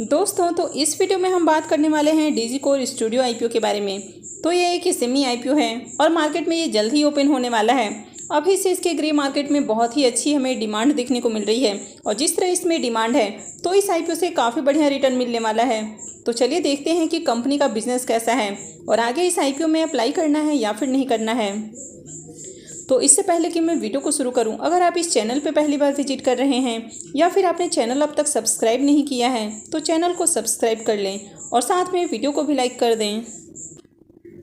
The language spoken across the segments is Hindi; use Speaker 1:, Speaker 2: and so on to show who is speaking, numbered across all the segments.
Speaker 1: दोस्तों, तो इस वीडियो में हम बात करने वाले हैं डिजिकोर स्टूडियो आईपीओ के बारे में। तो ये एक सेमी आईपीओ है और मार्केट में ये जल्द ही ओपन होने वाला है। अभी से इसके ग्रे मार्केट में बहुत ही अच्छी हमें डिमांड देखने को मिल रही है और जिस तरह इसमें डिमांड है तो इस आईपीओ से काफ़ी बढ़िया रिटर्न मिलने वाला है। तो चलिए देखते हैं कि कंपनी का बिजनेस कैसा है और आगे इस आईपीओ में अप्लाई करना है या फिर नहीं करना है। तो इससे पहले कि मैं वीडियो को शुरू करूं, अगर आप इस चैनल पर पहली बार विजिट कर रहे हैं या फिर आपने चैनल अब तक सब्सक्राइब नहीं किया है तो चैनल को सब्सक्राइब कर लें और साथ में वीडियो को भी लाइक कर दें।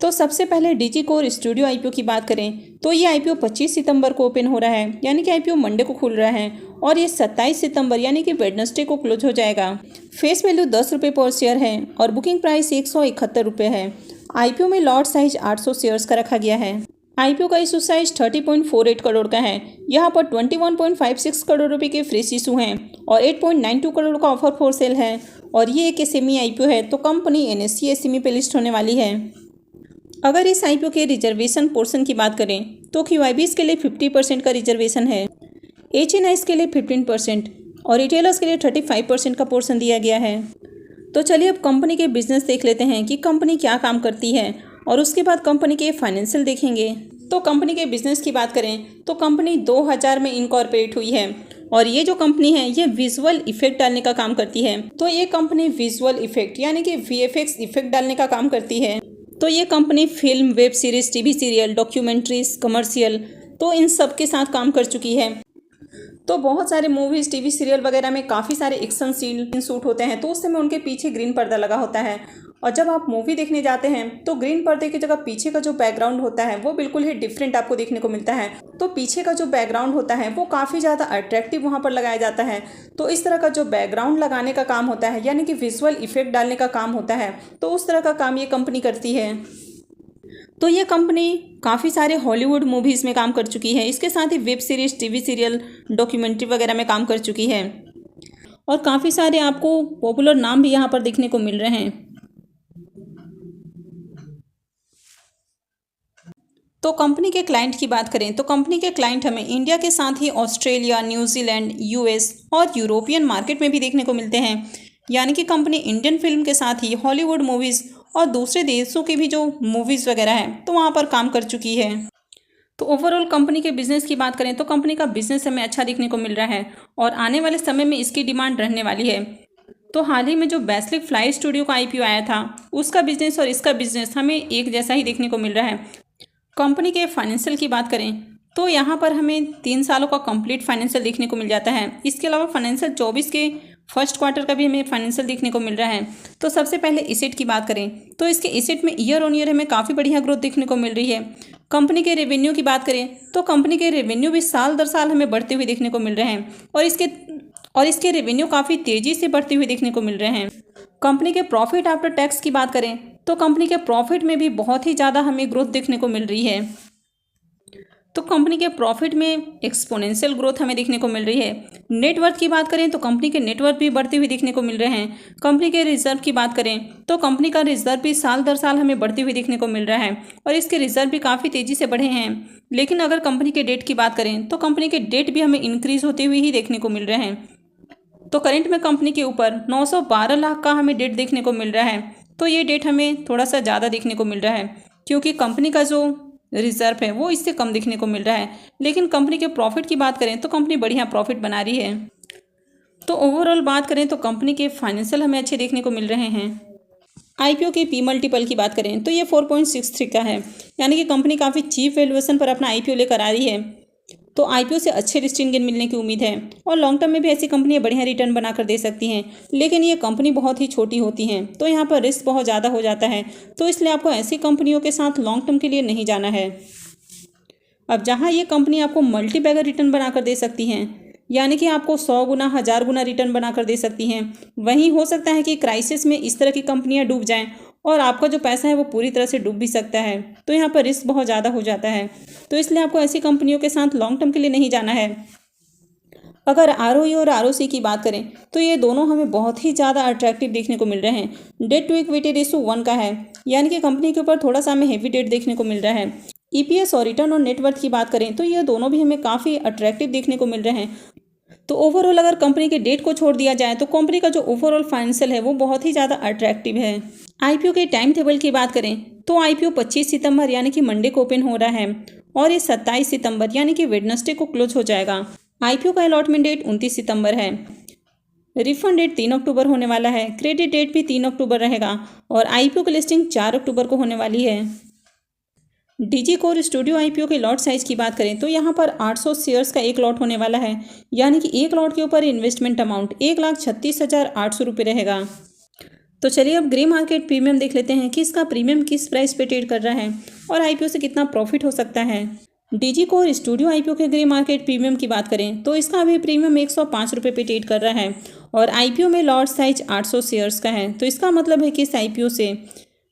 Speaker 1: तो सबसे पहले डिजिकोर स्टूडियो आईपीओ की बात करें तो ये आईपीओ 25 सितंबर को ओपन हो रहा है, यानी कि आईपीओ मंडे को खुल रहा है और ये 27 सितंबर यानी कि वेडनेसडे को क्लोज हो जाएगा। फेस वैल्यू 10 रुपये पर शेयर है और बुकिंग प्राइस 171 रुपये है। आईपीओ में लॉट साइज 800 शेयर्स का रखा गया है। आईपीओ का इशू साइज 30.48 करोड़ का है। यहाँ पर 21.56 करोड़ रुपए के फ्रेश इशू हैं और 8.92 करोड़ का ऑफर फॉर सेल है और ये एक सेमी आईपीओ है तो कंपनी एनएससी एसएमई पे लिस्ट होने वाली है। अगर इस आईपीओ के रिजर्वेशन पोर्शन की बात करें तो क्यूआईबीज के लिए 50% का रिजर्वेशन है, एचएनआईज के लिए 15% और रिटेलर्स के लिए 35% का पोर्शन दिया गया है। तो चलिए अब कंपनी के बिजनेस देख लेते हैं कि कंपनी क्या काम करती है और उसके बाद कंपनी के फाइनेंशियल देखेंगे। तो कंपनी के बिजनेस की बात करें तो कंपनी 2000 में इनकॉर्पोरेट हुई है और ये जो कंपनी है ये विजुअल इफेक्ट डालने का काम करती है। तो ये कंपनी विजुअल इफेक्ट यानी कि वीएफएक्स इफेक्ट डालने का काम करती है। तो ये company film, web series, TV serial, documentaries, commercial तो इन सब के साथ काम कर चुकी है। तो बहुत सारे मूवीज़, टीवी सीरियल वगैरह में काफ़ी सारे एक्शन सीन शूट होते हैं तो उस समय उनके पीछे ग्रीन पर्दा लगा होता है और जब आप मूवी देखने जाते हैं तो ग्रीन पर्दे की जगह पीछे का जो बैकग्राउंड होता है वो बिल्कुल ही डिफरेंट आपको देखने को मिलता है। तो पीछे का जो बैकग्राउंड होता है वो काफ़ी ज़्यादा अट्रैक्टिव वहाँ पर लगाया जाता है। तो इस तरह का जो बैकग्राउंड लगाने का काम होता है यानी कि विजुअल इफेक्ट डालने का काम होता है तो उस तरह का काम ये कंपनी करती है। तो ये कंपनी काफ़ी सारे हॉलीवुड मूवीज़ में काम कर चुकी है, इसके साथ ही web series, TV serial, documentary वगैरह में काम कर चुकी है और काफ़ी सारे आपको पॉपुलर नाम भी यहाँ पर देखने को मिल रहे हैं। तो कंपनी के क्लाइंट की बात करें तो कंपनी के क्लाइंट हमें इंडिया के साथ ही ऑस्ट्रेलिया, न्यूजीलैंड, यूएस और यूरोपियन मार्केट में भी देखने को मिलते हैं, यानी कि कंपनी इंडियन फिल्म के साथ ही हॉलीवुड मूवीज़ और दूसरे देशों की भी जो मूवीज़ वगैरह हैं तो वहाँ पर काम कर चुकी है। तो ओवरऑल कंपनी के बिजनेस की बात करें तो कंपनी का बिजनेस हमें अच्छा देखने को मिल रहा है और आने वाले समय में इसकी डिमांड रहने वाली है। तो हाल ही में जो वैश्विक फ्लाई स्टूडियो का आईपीओ आया था उसका बिजनेस और इसका बिजनेस हमें एक जैसा ही देखने को मिल रहा है। कंपनी के फाइनेंशियल की बात करें तो यहाँ पर हमें 3 सालों का कंप्लीट फाइनेंशियल देखने को मिल जाता है। इसके अलावा फाइनेंशियल 24 के फर्स्ट क्वार्टर का भी हमें फाइनेंशियल देखने को मिल रहा है। तो सबसे पहले एसेट की बात करें तो इसके एसेट में ईयर ऑन ईयर हमें काफ़ी बढ़िया ग्रोथ देखने को मिल रही है। कंपनी के रेवेन्यू की बात करें तो कंपनी के रेवेन्यू भी साल दर साल हमें बढ़ते हुए देखने को मिल रहे हैं और इसके रेवेन्यू काफ़ी तेज़ी से बढ़ते हुए देखने को मिल रहे हैं। कंपनी के प्रॉफिट आफ्टर टैक्स की बात करें तो कंपनी के प्रॉफिट में भी बहुत ही ज़्यादा हमें ग्रोथ देखने को मिल रही है। तो कंपनी के प्रॉफिट में एक्सपोनेंशियल ग्रोथ हमें देखने को मिल रही है। नेटवर्थ की बात करें तो कंपनी के नेटवर्थ भी बढ़ते हुए देखने को मिल रहे हैं। कंपनी के रिजर्व की बात करें तो कंपनी का रिजर्व भी साल दर साल हमें बढ़ते हुए देखने को मिल रहा है और इसके रिजर्व भी काफ़ी तेज़ी से बढ़े हैं। लेकिन अगर कंपनी के डेट की बात करें तो कंपनी के डेट भी हमें इंक्रीज होते हुए ही देखने को मिल रहे हैं। तो करंट में कंपनी के ऊपर 912 लाख का हमें डेट देखने को मिल रहा है। तो ये डेट हमें थोड़ा सा ज़्यादा देखने को मिल रहा है क्योंकि कंपनी का जो रिजर्व है वो इससे कम देखने को मिल रहा है। लेकिन कंपनी के प्रॉफिट की बात करें तो कंपनी बढ़िया प्रॉफिट बना रही है। तो ओवरऑल बात करें तो कंपनी के फाइनेंशियल हमें अच्छे देखने को मिल रहे हैं। आईपीओ के पी मल्टीपल की बात करें तो ये 4.63 का है, यानी कि कंपनी काफ़ी चीप वैल्यूएशन पर अपना आईपीओ लेकर आ रही है। तो आईपीओ से अच्छे लिस्टिंग गेन मिलने की उम्मीद है और लॉन्ग टर्म में भी ऐसी कंपनियां बढ़िया रिटर्न बनाकर दे सकती हैं। लेकिन ये कंपनी बहुत ही छोटी होती हैं तो यहाँ पर रिस्क बहुत ज़्यादा हो जाता है, तो इसलिए आपको ऐसी कंपनियों के साथ लॉन्ग टर्म के लिए नहीं जाना है। अब जहाँ ये कंपनी आपको मल्टी बैगर रिटर्न बनाकर दे सकती हैं, यानी कि आपको 100 गुना 1000 गुना रिटर्न बनाकर दे सकती हैं, वहीं हो सकता है कि क्राइसिस में इस तरह की कंपनियां डूब जाएं और आपका जो पैसा है वो पूरी तरह से डूब भी सकता है। तो यहाँ पर रिस्क बहुत ज़्यादा हो जाता है, तो इसलिए आपको ऐसी कंपनियों के साथ लॉन्ग टर्म के लिए नहीं जाना है। अगर आरओई और आरओसी की बात करें तो ये दोनों हमें बहुत ही ज़्यादा अट्रैक्टिव देखने को मिल रहे हैं। डेट टू इक्विटी रेशो 1 का है, यानी कि कंपनी के ऊपर थोड़ा सा हमें हेवी डेट देखने को मिल रहा है। ईपीएस और रिटर्न ऑन नेटवर्थ की बात करें तो ये दोनों भी हमें काफ़ी अट्रैक्टिव देखने को मिल रहे हैं। तो ओवरऑल अगर कंपनी के डेट को छोड़ दिया जाए तो कंपनी का जो ओवरऑल फाइनेंशियल है वो बहुत ही ज़्यादा अट्रैक्टिव है। आईपीओ के टाइम टेबल की बात करें तो आईपीओ 25 सितंबर यानी कि मंडे को ओपन हो रहा है और ये 27 सितंबर यानी कि वेडनेसडे को क्लोज हो जाएगा। आईपीओ का अलॉटमेंट डेट 29 सितंबर है। रिफंड डेट 3 अक्टूबर होने वाला है। क्रेडिट डेट भी 3 अक्टूबर रहेगा और आईपीओ की लिस्टिंग 4 अक्टूबर को होने वाली है। डीजी कोर स्टूडियो आईपीओ के लॉट साइज की बात करें तो यहाँ पर 800 शेयर्स का एक लॉट होने वाला है, यानी कि एक लॉट के ऊपर इन्वेस्टमेंट अमाउंट 1,36,800 रुपये रहेगा। तो चलिए अब ग्रे मार्केट प्रीमियम देख लेते हैं कि इसका प्रीमियम किस प्राइस पे ट्रेड कर रहा है और आईपीओ से कितना प्रॉफिट हो सकता है। डीजी कोर स्टूडियो आईपीओ के ग्रे मार्केट प्रीमियम की बात करें तो इसका अभी प्रीमियम 105 रुपये पे ट्रेड कर रहा है और आईपीओ में लॉट साइज 800 शेयर्स का है। तो इसका मतलब है कि इस आईपीओ से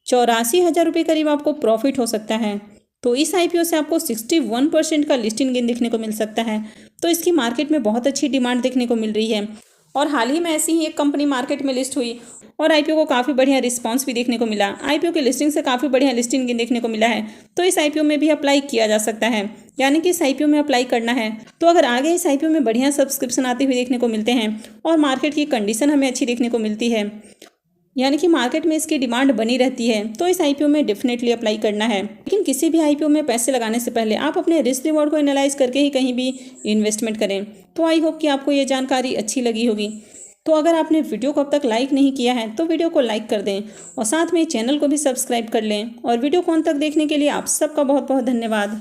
Speaker 1: 84,000 रुपये करीब आपको प्रॉफिट हो सकता है। तो इस आईपीओ से आपको 61% का लिस्टिंग गेन देखने को मिल सकता है। तो इसकी मार्केट में बहुत अच्छी डिमांड देखने को मिल रही है और हाल ही में ऐसी ही एक कंपनी मार्केट में लिस्ट हुई और आईपीओ को काफ़ी बढ़िया रिस्पांस भी देखने को मिला। आईपीओ की लिस्टिंग से काफ़ी बढ़िया लिस्टिंग गेन देखने को मिला है। तो इस आईपीओ में भी अप्लाई किया जा सकता है, यानी कि इस आईपीओ में अप्लाई करना है। तो अगर आगे इस आईपीओ में बढ़िया सब्सक्रिप्शन आते हुए देखने को मिलते हैं और मार्केट की कंडीशन हमें अच्छी देखने को मिलती है, यानी कि मार्केट में इसकी डिमांड बनी रहती है, तो इस आईपीओ में डेफिनेटली अप्लाई करना है। लेकिन किसी भी आईपीओ में पैसे लगाने से पहले आप अपने रिस्क रिवॉर्ड को एनालाइज करके ही कहीं भी इन्वेस्टमेंट करें। तो आई होप कि आपको ये जानकारी अच्छी लगी होगी। तो अगर आपने वीडियो को अब तक लाइक नहीं किया है तो वीडियो को लाइक कर दें और साथ में चैनल को भी सब्सक्राइब कर लें। और वीडियो को अंत तक देखने के लिए आप सबका बहुत बहुत धन्यवाद।